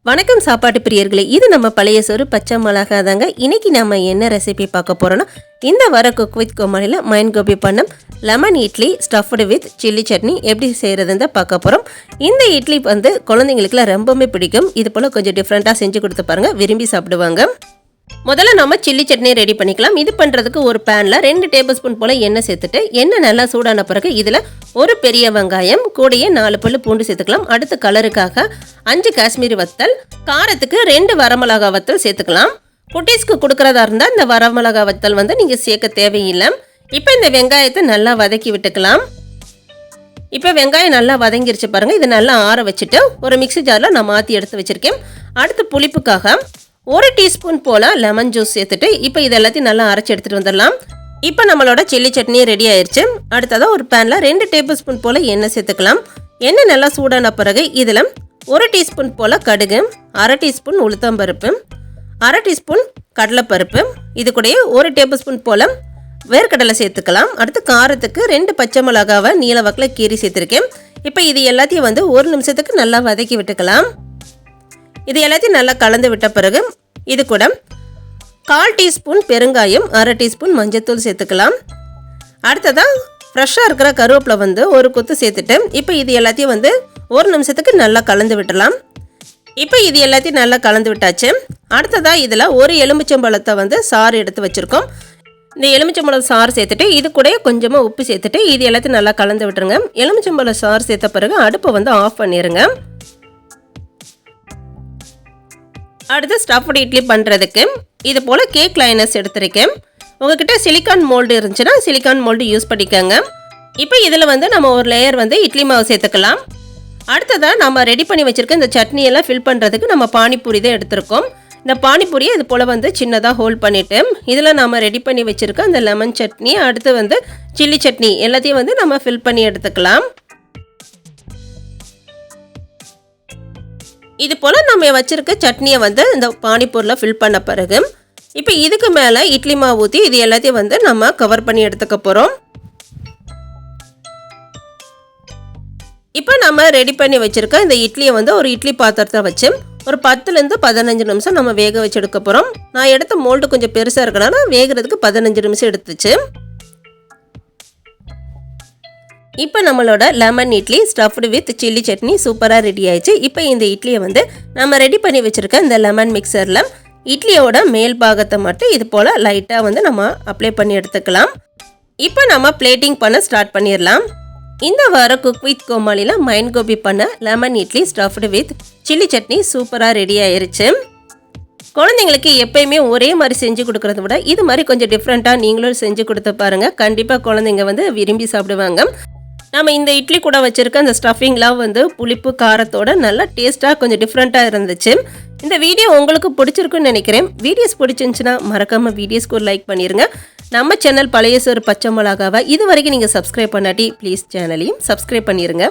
வணக்கம் சாப்பாட்டு பிரியர்களே, இது நம்ம பழைய சோறு பச்சை மிளகா தாங்க. இன்னைக்கு நம்ம என்ன ரெசிபி பார்க்க போறோம்னா, இந்த வர குக் வித் கோமாளியில் மைம் கோபி பண்ண lemon idli stuffed with chilli chutney எப்படி செய்கிறதுன்னு பார்க்க போகிறோம். இந்த இட்லி வந்து குழந்தைங்களுக்குலாம் ரொம்பவுமே பிடிக்கும். இது போல் கொஞ்சம் டிஃப்ரெண்ட்டாக செஞ்சு கொடுத்து பாருங்கள், விரும்பி சாப்பிடுவாங்க. முதல்ல நம்ம சில்லி சட்னி ரெடி பண்ணிக்கலாம். இது பண்ணுறதுக்கு ஒரு பேனில் 2 டேபிள் ஸ்பூன் போல் எண்ணெய் சேர்த்துட்டு எண்ணெய் நல்லா சூடான பிறகு இதில் ஒரு பெரிய வெங்காயம் கூடயே 4 பல்லு பூண்டு சேர்த்துக்கலாம். அடுத்து கலருக்காக 5 காஷ்மீரி வத்தல், காரத்துக்கு 2 வரமிளகா வத்தல் சேர்த்துக்கலாம். குட்டீஸ்க்கு கொடுக்குறதா இருந்தால் இந்த வரமிளகா வத்தல் வந்து நீங்கள் சேர்க்க தேவையில்லை. இப்போ இந்த வெங்காயத்தை நல்லா வதக்கி விட்டுக்கலாம். இப்போ வெங்காயம் நல்லா வதங்கிருச்சு பாருங்கள். இதை நல்லா ஆற வச்சுட்டு ஒரு மிக்ஸி ஜாரில் நான் மாற்றி எடுத்து வச்சுருக்கேன். அடுத்து புளிப்புக்காக 1 டீஸ்பூன் போல் லெமன் ஜூஸ் சேர்த்துட்டு இப்போ இது எல்லாத்தையும் நல்லா அரைச்சி எடுத்துகிட்டு வந்துடலாம். இப்போ நம்மளோட சில்லி சட்னி ரெடி ஆயிடுச்சு. அடுத்ததாக ஒரு பேனில் 2 டேபிள் ஸ்பூன் போல் எண்ணெய் சேர்த்துக்கலாம். எண்ணெய் நல்லா சூடான பிறகு இதில் 1 டீஸ்பூன் போல் கடுகு, 1/2 டீஸ்பூன் உளுத்தம்பருப்பு, 1/2 டீஸ்பூன் கடலைப்பருப்பு, இது கூடயே 1 டேபிள் ஸ்பூன் போல் வேர்க்கடலை சேர்த்துக்கலாம். அடுத்து காரத்துக்கு 2 பச்சை மிளகாவை நீல வாக்கில் கீறி சேர்த்துருக்கேன். இப்போ இது எல்லாத்தையும் வந்து 1 நிமிஷத்துக்கு நல்லா வதக்கி விட்டுக்கலாம். இது எல்லாத்தையும் நல்லா கலந்து விட்ட பிறகு இது கூட 1/4 டீஸ்பூன் பெருங்காயம், 1/2 டீஸ்பூன் மஞ்சத்தூள் சேர்த்துக்கலாம். அடுத்ததாக ஃப்ரெஷ்ஷாக இருக்கிற கருவேப்பிலை வந்து ஒரு கொத்து சேர்த்துட்டு இப்போ இது எல்லாத்தையும் வந்து 1 நிமிஷத்துக்கு நல்லா கலந்து விட்டுடலாம். இப்போ இது எல்லாத்தையும் நல்லா கலந்து விட்டாச்சு. அடுத்ததாக இதில் ஒரு எலுமிச்சம்பழத்தை வந்து சாறு எடுத்து வச்சுருக்கோம். இந்த எலுமிச்சம்பழம் சாறு சேர்த்துட்டு இது கூட கொஞ்சமாக உப்பு சேர்த்துட்டு இது எல்லாத்தையும் நல்லா கலந்து விட்டுருங்க. எலுமிச்சம்பழம் சாறு சேர்த்த பிறகு அடுப்பை வந்து ஆஃப் பண்ணிடுங்க. அடுத்து ஸ்டஃப்டு இட்லி பண்ணுறதுக்கு இது போல் கேக் லைனர்ஸ் எடுத்துருக்கேன். உங்கள்கிட்ட சிலிக்கான் மோல்டு இருந்துச்சுன்னா சிலிக்கான் மோல்டு யூஸ் பண்ணிக்கோங்க. இப்போ இதில் வந்து நம்ம ஒரு லேயர் வந்து இட்லி மாவு சேர்த்துக்கலாம். அடுத்ததாக நம்ம ரெடி பண்ணி வச்சுருக்க இந்த சட்னியெல்லாம் ஃபில் பண்ணுறதுக்கு நம்ம பானிபூரி தான் எடுத்திருக்கோம். இந்த பானிபூரியை இது போல் வந்து சின்னதாக ஹோல்ட் பண்ணிவிட்டு இதில் நம்ம ரெடி பண்ணி வச்சுருக்க இந்த லெமன் சட்னி, அடுத்து வந்து சில்லி சட்னி எல்லாத்தையும் வந்து நம்ம ஃபில் பண்ணி எடுத்துக்கலாம். இது போல் நம்ம வச்சுருக்க சட்னியை வந்து இந்த பானிபூரில் ஃபில் பண்ண பிறகு இப்போ இதுக்கு மேலே இட்லி மாவு ஊற்றி இது எல்லாத்தையும் வந்து நம்ம கவர் பண்ணி எடுத்துக்க போகிறோம். இப்போ நம்ம ரெடி பண்ணி வச்சுருக்க இந்த இட்லியை வந்து ஒரு இட்லி பாத்திரத்தை வச்சு ஒரு 10லேருந்து 15 நிமிஷம் நம்ம வேக வச்சு எடுக்க போகிறோம். நான் எடுத்த மோல்டு கொஞ்சம் பெருசாக இருக்கனால வேகிறதுக்கு 15 நிமிஷம் எடுத்துச்சு. இப்போ நம்மளோட lemon idli stuffed with chilli chutney சூப்பராக ரெடி ஆயிடுச்சு. இப்போ இந்த இட்லியை வந்து நம்ம ரெடி பண்ணி வச்சுருக்க இந்த லெமன் மிக்சரில் இட்லியோட மேல் பாகத்தை மட்டும் இது போல் லைட்டாக வந்து நம்ம அப்ளை பண்ணி எடுத்துக்கலாம். இப்போ நம்ம பிளேட்டிங் பண்ண ஸ்டார்ட் பண்ணிடலாம். இந்த வார குக் வித் கோமாளியில் மைம் கோபி பண்ண lemon idli stuffed with chilli chutney சூப்பராக ரெடி ஆயிருச்சு. குழந்தைங்களுக்கு எப்பயுமே ஒரே மாதிரி செஞ்சு கொடுக்குறத விட இது மாதிரி கொஞ்சம் டிஃப்ரெண்ட்டாக நீங்களும் செஞ்சு கொடுத்து பாருங்கள். கண்டிப்பாக குழந்தைங்க வந்து விரும்பி சாப்பிடுவாங்க. நம்ம இந்த இட்லி கூட வச்சுருக்க அந்த ஸ்டஃபிங்லாம் வந்து புளிப்பு காரத்தோட நல்லா டேஸ்ட்டாக கொஞ்சம் டிஃப்ரெண்ட்டாக இருந்துச்சு. இந்த வீடியோ உங்களுக்கு பிடிச்சிருக்குன்னு நினைக்கிறேன். வீடியோஸ் பிடிச்சிருந்துச்சுன்னா மறக்காமல் வீடியோஸ்க்கு ஒரு லைக் பண்ணிடுங்க. நம்ம சேனல் பழைய சோறு பச்சை மிளகாவை இது வரைக்கும் நீங்கள் சப்ஸ்கிரைப் பண்ணாட்டி ப்ளீஸ் சேனலையும் சப்ஸ்கிரைப் பண்ணிடுங்க.